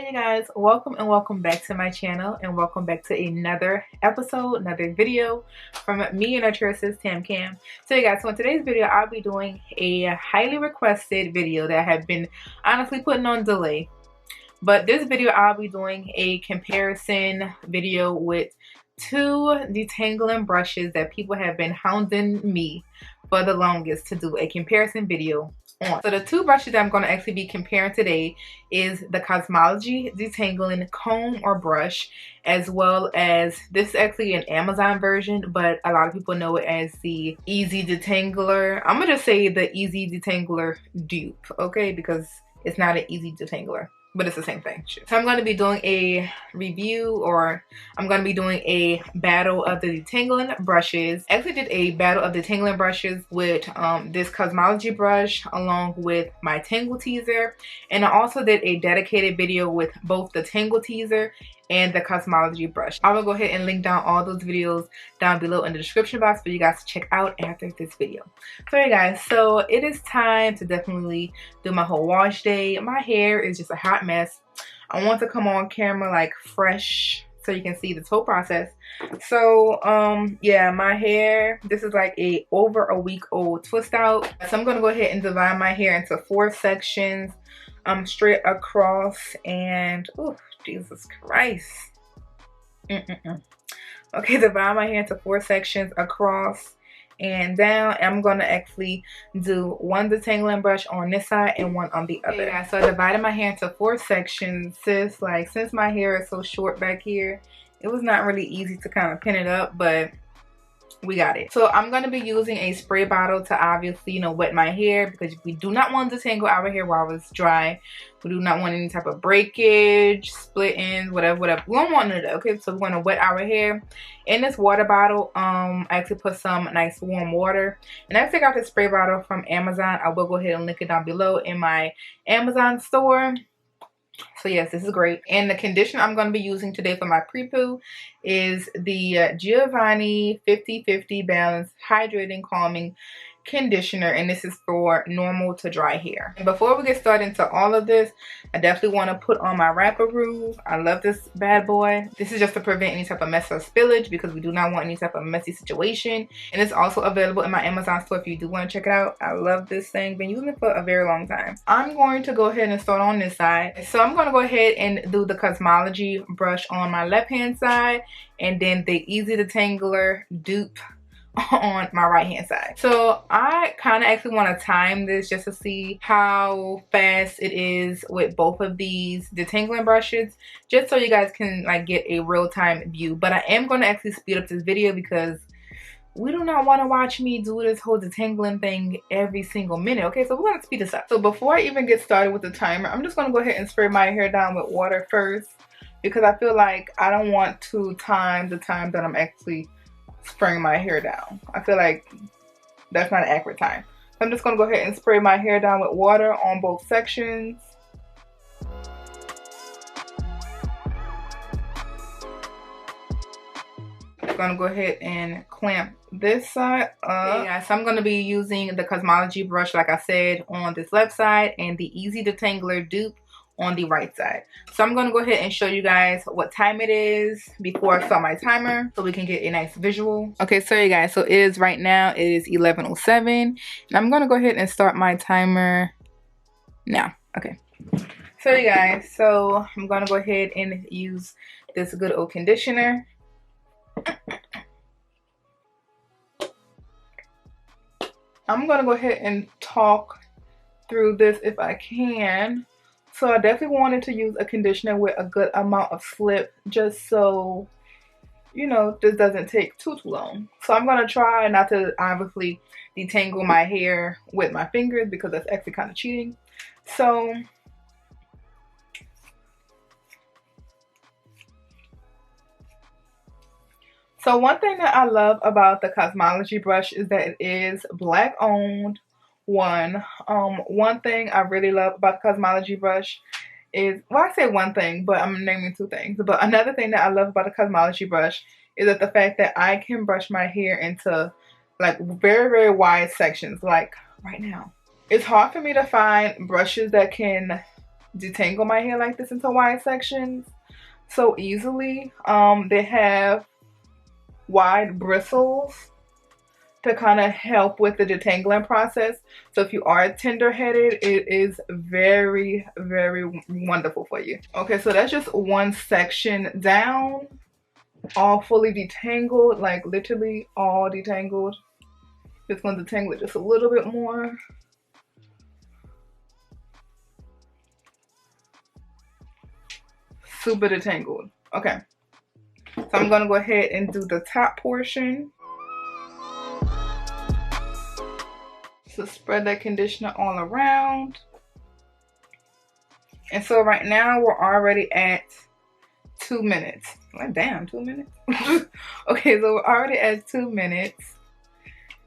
you guys, welcome and welcome back to my channel, and welcome back to another episode, another video from me and our sis Tam Kam. So you guys, so in today's video I'll be doing a highly requested video that I have been honestly putting on delay. But this video I'll be doing a comparison video with two detangling brushes that people have been hounding me for the longest to do a comparison video on. So the two brushes that I'm going to actually be comparing today is the Kazmeleje Detangler Comb or brush, as well as this is actually an Amazon version, but a lot of people know it as the EZ Detangler. I'm going to just say the EZ Detangler dupe, okay, because it's not an EZ Detangler, but it's the same thing. So I'm going to be doing a review, or I'm going to be doing a battle of the detangling brushes. I actually did a battle of the detangling brushes with this Cosmology brush along with my tangle teaser, and I also did a dedicated video with both the tangle teaser and the Cosmology brush. I will go ahead and link down all those videos down below in the description box for you guys to check out after this video. So you guys, so it is time to definitely do my whole wash day. My hair is just a hot mess. I want to come on camera like fresh so you can see this whole process. So yeah, my hair, this is like over a week old twist out. So I'm gonna go ahead and divide my hair into 4 sections straight across, and oh Jesus Christ. Okay, divide my hair into 4 sections across and down. I'm gonna actually do one detangling brush on this side and one on the other. Yeah, so I divided my hair into 4 sections. Since my hair is so short back here, it was not really easy to kind of pin it up, but we got it. So I'm going to be using a spray bottle to obviously, you know, wet my hair, because we do not want to detangle our hair while it's dry. We do not want any type of breakage, split ends, whatever. We don't want none of that, okay? So we're going to wet our hair. In this water bottle, I actually put some nice warm water. And I actually got this spray bottle from Amazon. I will go ahead and link it down below in my Amazon store. So yes, this is great. And the conditioner I'm going to be using today for my pre-poo is the Giovanni 50-50 Balance Hydrating Calming Conditioner, and this is for normal to dry hair. And before we get started into all of this, I definitely want to put on my wrapper groove. I love this bad boy. This is just to prevent any type of mess or spillage, because we do not want any type of messy situation. And it's also available in my Amazon store if you do want to check it out. I love this thing. Been using it for a very long time. I'm going to go ahead and start on this side. So I'm going to go ahead and do the Cosmology brush on my left hand side, and then the EZ Detangler dupe on my right hand side. So I kind of actually want to time this just to see how fast it is with both of these detangling brushes, just so you guys can like get a real-time view. But I am going to actually speed up this video, because we do not want to watch me do this whole detangling thing every single minute. Okay, so we're going to speed this up. So before I even get started with the timer, I'm just going to go ahead and spray my hair down with water first, because I feel like I don't want to time the time that I'm actually spraying my hair down. I feel like that's not an accurate time. So I'm just going to go ahead and spray my hair down with water on both sections. I'm going to go ahead and clamp this side up. Okay, guys, so I'm going to be using the Cosmology brush, like I said, on this left side, and the EZ Detangler dupe on the right side. So I'm going to go ahead and show you guys what time it is before I start my timer, so we can get a nice visual. Okay, so you guys, so it is right now, it is 11:07, and I'm going to go ahead and start my timer now. Okay, so you guys, so I'm going to go ahead and use this good old conditioner. I'm going to go ahead and talk through this if I can. So I definitely wanted to use a conditioner with a good amount of slip, just so, you know, this doesn't take too long. So I'm going to try not to obviously detangle my hair with my fingers, because that's actually kind of cheating. So one thing that I love about the Cosmology brush is that it is Black owned. One thing I really love about the Cosmology brush is, well, I say one thing, but I'm naming 2 things. But another thing that I love about the Cosmology brush is that the fact that I can brush my hair into like very, very wide sections, like right now. It's hard for me to find brushes that can detangle my hair like this into wide sections so easily. They have wide bristles to kind of help with the detangling process. So if you are tender-headed, it is very, very wonderful for you. Okay, so that's just one section down, all fully detangled, like literally all detangled. Just going to detangle it just a little bit more. Super detangled. Okay, so I'm gonna go ahead and do the top portion. So spread that conditioner all around. And so right now we're already at 2 minutes. Like, damn, 2 minutes? Okay, so we're already at 2 minutes.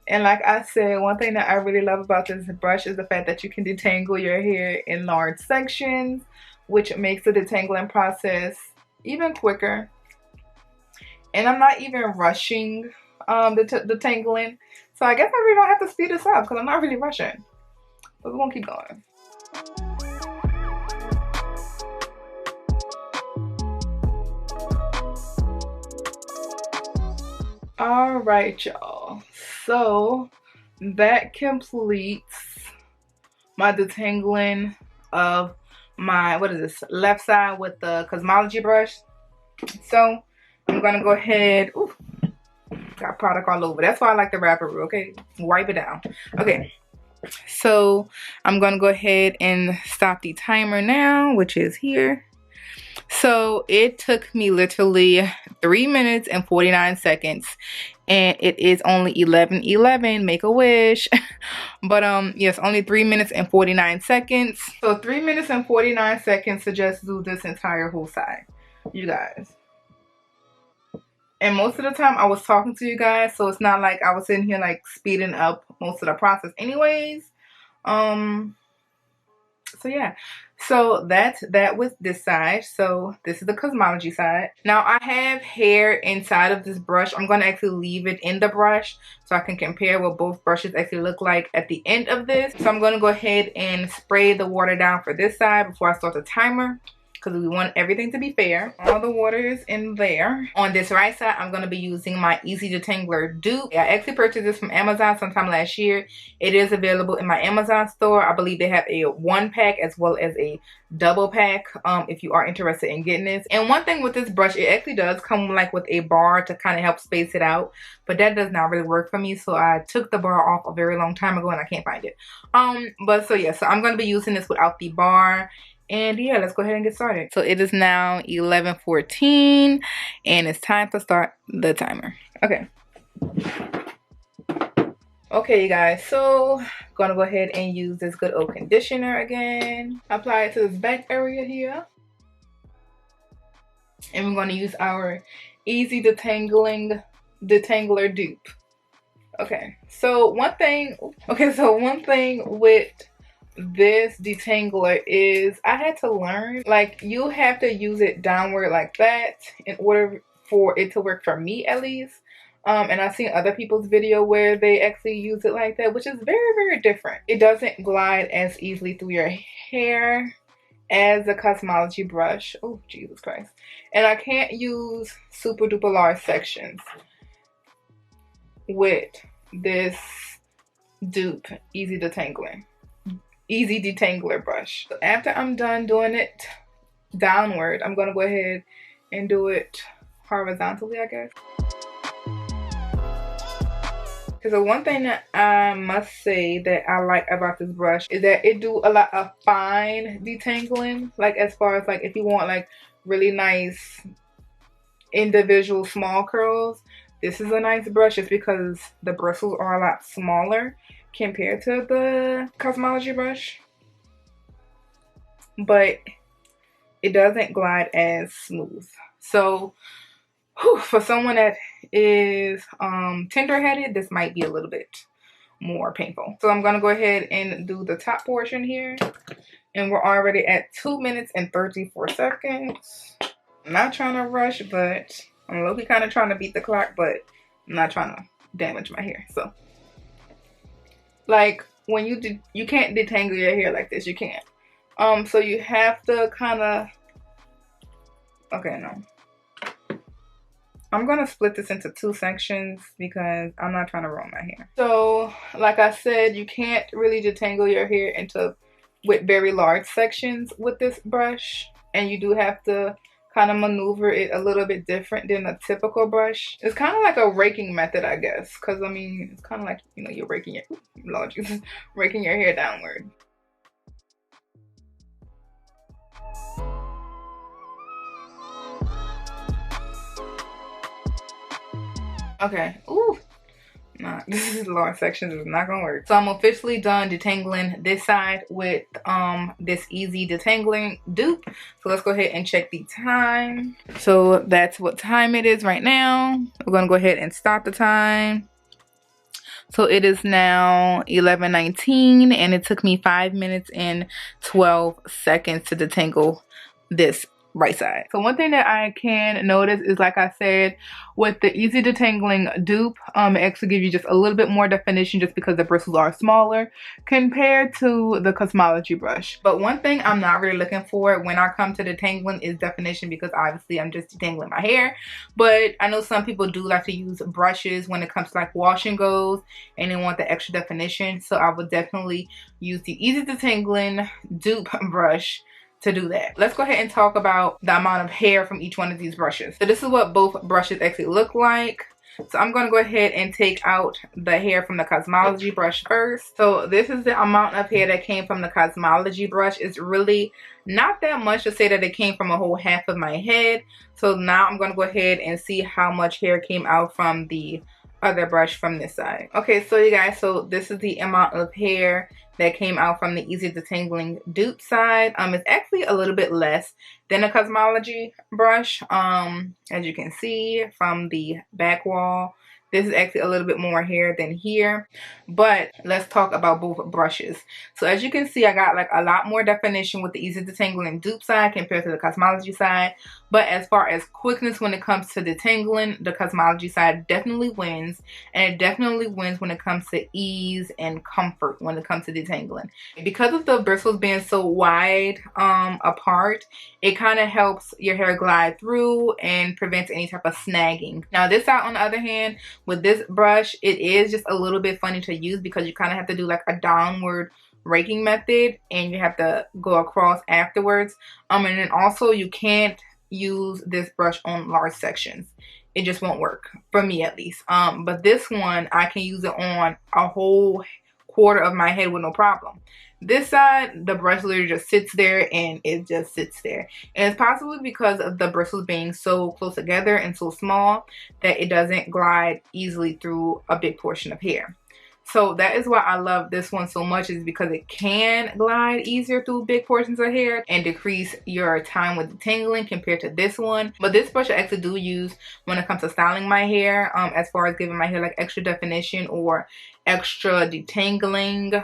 And like I said, one thing that I really love about this brush is the fact that you can detangle your hair in large sections, which makes the detangling process even quicker. And I'm not even rushing the detangling. So I guess I really don't have to speed this up because I'm not really rushing. But we're gonna keep going. All right, y'all. So that completes my detangling of my, what is this, left side with the Cosmology brush. So I'm gonna go ahead. Ooh, got product all over. That's why I like the wrapper. Okay, wipe it down. Okay, so I'm gonna go ahead and stop the timer now, which is here. So it took me literally 3 minutes and 49 seconds, and it is only 11:11. Make a wish. But yes, only 3 minutes and 49 seconds. So 3 minutes and 49 seconds to just do this entire whole side, you guys. And most of the time I was talking to you guys, so it's not like I was sitting here like speeding up most of the process anyways. So yeah, so that's that with this side. So this is the Cosmology side. Now I have hair inside of this brush. I'm going to actually leave it in the brush so I can compare what both brushes actually look like at the end of this. So I'm going to go ahead and spray the water down for this side before I start the timer, because we want everything to be fair. All the water is in there. On this right side, I'm going to be using my EZ Detangler DUPE. I actually purchased this from Amazon sometime last year. It is available in my Amazon store. I believe they have a 1-pack as well as a double pack if you are interested in getting this. And one thing with this brush, it actually does come like with a bar to kind of help space it out, but that does not really work for me, so I took the bar off a very long time ago and I can't find it. But so yeah, so I'm going to be using this without the bar. And yeah, let's go ahead and get started. So it is now 11:14 and it's time to start the timer. Okay. Okay, you guys, so I'm gonna go ahead and use this good old conditioner again. Apply it to this back area here. And we're gonna use our EZ Detangler DUPE. Okay, so one thing with this detangler is I had to learn, like, you have to use it downward like that in order for it to work, for me at least. And I've seen other people's video where they actually use it like that, which is very, very different. It doesn't glide as easily through your hair as the Cosmology brush. Oh, Jesus Christ. And I can't use super duper large sections with this dupe EZ Detangler brush. So after I'm done doing it downward, I'm gonna go ahead and do it horizontally, I guess. Because the one thing that I must say that I like about this brush is that it do a lot of fine detangling. Like, as far as like if you want like really nice individual small curls, this is a nice brush just because the bristles are a lot smaller compared to the Cosmology brush, but it doesn't glide as smooth. So for someone that is tender-headed, this might be a little bit more painful. So I'm gonna go ahead and do the top portion here, and we're already at 2 minutes and 34 seconds. I'm not trying to rush, but I'm low-key kind of trying to beat the clock, but I'm not trying to damage my hair. So like, when you can't detangle your hair like this, you can't. So you have to kind of, okay, no. I'm gonna split this into 2 sections because I'm not trying to ruin my hair. So, like I said, you can't really detangle your hair with very large sections with this brush, and you do have to kind of maneuver it a little bit different than a typical brush. It's kind of like a raking method, I guess, because I mean, it's kind of like, you know, you're raking your, Lord Jesus, raking your hair downward. Okay, ooh. Nah, this is large sections is not gonna work. So I'm officially done detangling this side with this EZ Detangler dupe. So let's go ahead and check the time. So that's what time it is right now. We're gonna go ahead and stop the time. So it is now 11:19 and it took me 5 minutes and 12 seconds to detangle this right side. So one thing that I can notice is, like I said, with the EZ Detangling dupe, it actually gives you just a little bit more definition just because the bristles are smaller compared to the Cosmology brush. But one thing I'm not really looking for when I come to detangling is definition, because obviously I'm just detangling my hair. But I know some people do like to use brushes when it comes to like wash and goes and they want the extra definition. So I would definitely use the EZ Detangling dupe brush to do that. Let's go ahead and talk about the amount of hair from each one of these brushes. So this is what both brushes actually look like. So I'm going to go ahead and take out the hair from the Cosmology brush first. So this is the amount of hair that came from the Cosmology brush. It's really not that much to say that it came from a whole half of my head. So now I'm going to go ahead and see how much hair came out from the other brush from this side. Okay, so you guys, so this is the amount of hair that came out from the EZ Detangling dupe side. It's actually a little bit less than a Cosmology brush. As you can see from the back wall, this is actually a little bit more hair than here. But let's talk about both brushes. So as you can see, I got like a lot more definition with the EZ Detangling dupe side compared to the Cosmology side. But as far as quickness when it comes to detangling, the Cosmology side definitely wins. And it definitely wins when it comes to ease and comfort when it comes to detangling. Because of the bristles being so wide apart, it kind of helps your hair glide through and prevents any type of snagging. Now this side, on the other hand, with this brush, it is just a little bit funny to use because you kind of have to do like a downward raking method and you have to go across afterwards. And then also you can't use this brush on large sections. It just won't work, for me at least. But this one, I can use it on a whole quarter of my head with no problem. This side, the brush literally just sits there and it just sits there. And it's possibly because of the bristles being so close together and so small that it doesn't glide easily through a big portion of hair. So that is why I love this one so much, is because it can glide easier through big portions of hair and decrease your time with detangling compared to this one. But this brush I actually do use when it comes to styling my hair, as far as giving my hair like extra definition or extra detangling,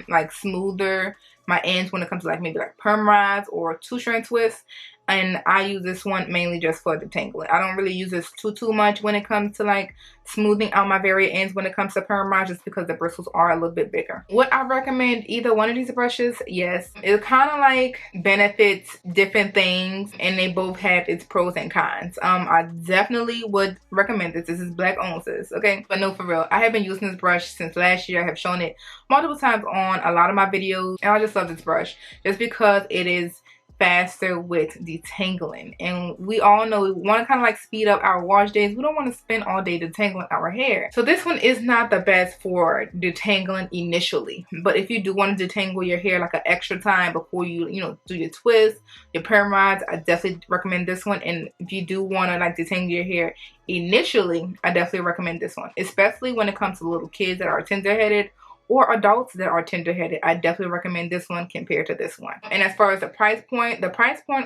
like smoother my ends when it comes to like maybe like perm rods or two strand twists. And I use this one mainly just for detangling. I don't really use this too much when it comes to like smoothing out my very ends when it comes to perm rods, just because the bristles are a little bit bigger. Would I recommend either one of these brushes? Yes. It kind of like benefits different things and they both have its pros and cons. I definitely would recommend this. This is black owned, sis, okay? But no, for real, I have been using this brush since last year. I have shown it multiple times on a lot of my videos and I just love this brush just because it is faster with detangling. And we all know we want to kind of like speed up our wash days. We don't want to spend all day detangling our hair. So this one is not the best for detangling initially. But if you do want to detangle your hair like an extra time before you do your twists, your perm rods, I definitely recommend this one. And if you do want to like detangle your hair initially, I definitely recommend this one, especially when it comes to little kids that are tender-headed or adults that are tender-headed. I definitely recommend this one compared to this one. And as far as the price point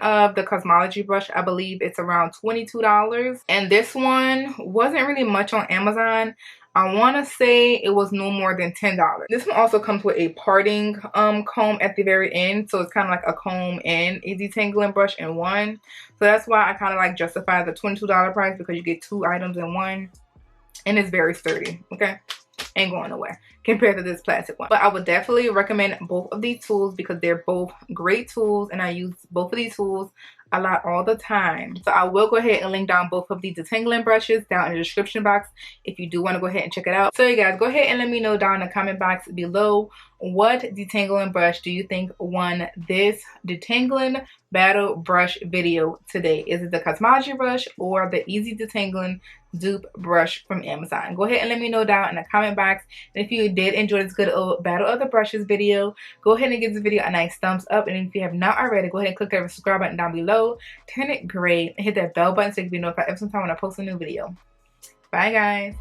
of the Cosmology brush, I believe it's around $22. And this one wasn't really much on Amazon. I want to say it was no more than $10. This one also comes with a parting comb at the very end. So it's kind of like a comb and a detangling brush in one. So that's why I kind of like justify the $22 price, because you get two items in one. And it's very sturdy, okay? ain't going nowhere compared to this plastic one. But I would definitely recommend both of these tools because they're both great tools, and I use both of these tools a lot all the time. So I will go ahead and link down both of these detangling brushes down in the description box if you do want to go ahead and check it out. So you guys, go ahead and let me know down in the comment box below, what detangling brush do you think won this detangling battle brush video today? Is it the Cosmology brush or the EZ Detangler dupe brush from Amazon? Go ahead and let me know down in the comment box. And if you did enjoy this good old battle of the brushes video, go ahead and give this video a nice thumbs up. And if you have not already, go ahead and click that subscribe button down below, turn it gray, and hit that bell button so you can be notified every time when I post a new video. Bye guys.